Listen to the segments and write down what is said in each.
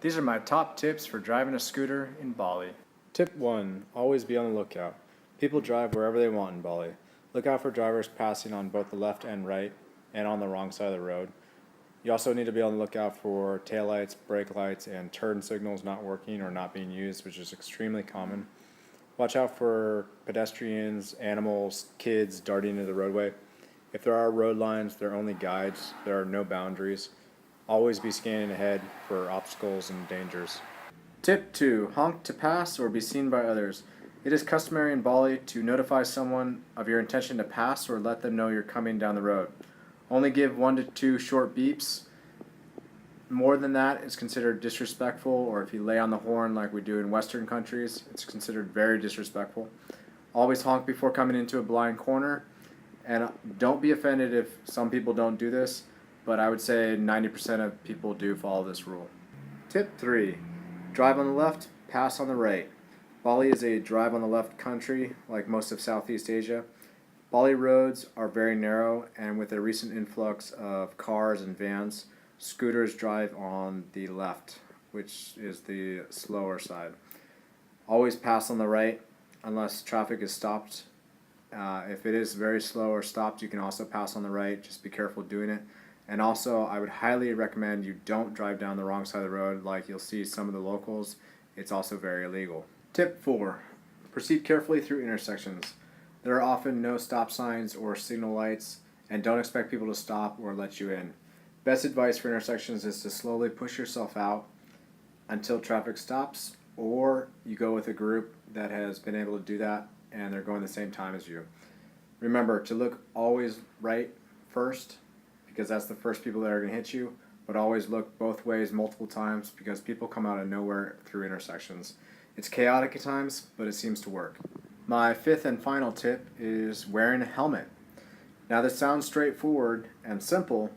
These are my top tips for driving a scooter in Bali. Tip 1. Always be on the lookout. People drive wherever they want in Bali. Look out for drivers passing on both the left and right and on the wrong side of the road. You also need to be on the lookout for taillights, brake lights, and turn signals not working or not being used, which is extremely common. Watch out for pedestrians, animals, kids darting into the roadway. If there are road lines, they're only guides. There are no boundaries. Always be scanning ahead for obstacles and dangers. Tip 2. Honk to pass or be seen by others. It is customary in Bali to notify someone of your intention to pass or let them know you're coming down the road. Only give 1 to 2 short beeps. More than that is considered disrespectful, or if you lay on the horn like we do in Western countries, it's considered very disrespectful. Always honk before coming into a blind corner, and don't be offended if some people don't do this, but I would say 90% of people do follow this rule. Tip 3. Drive on the left, pass on the right. Bali is a drive on the left country, like most of Southeast Asia. Bali roads are very narrow, and with a recent influx of cars and vans, scooters drive on the left, which is the slower side. Always pass on the right unless traffic is stopped. If it is very slow or stopped, you can also pass on the right. Just be careful doing it. And also, I would highly recommend you don't drive down the wrong side of the road like you'll see some of the locals. It's also very illegal. Tip 4. Proceed carefully through intersections. There are often no stop signs or signal lights, and don't expect people to stop or let you in. Best advice for intersections is to slowly push yourself out until traffic stops, or you go with a group that has been able to do that and they're going the same time as you. Remember to look always right first, because that's the first people that are going to hit you, but always look both ways multiple times because people come out of nowhere through intersections. It's chaotic at times, but it seems to work. My 5th and final tip is wearing a helmet. Now this sounds straightforward and simple,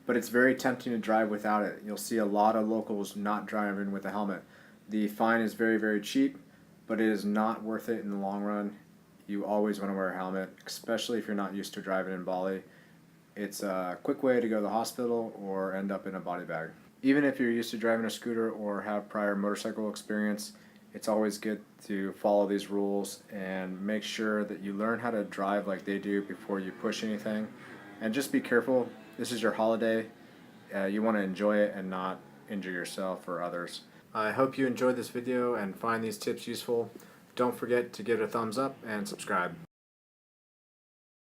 but it's very tempting to drive without it. You'll see a lot of locals not driving with a helmet. The fine is very, very cheap, but it is not worth it in the long run. You always want to wear a helmet, especially if you're not used to driving in Bali. It's a quick way to go to the hospital or end up in a body bag. Even if you're used to driving a scooter or have prior motorcycle experience, it's always good to follow these rules and make sure that you learn how to drive like they do before you push anything. And just be careful. This is your holiday. You want to enjoy it and not injure yourself or others. I hope you enjoyed this video and find these tips useful. Don't forget to give it a thumbs up and subscribe.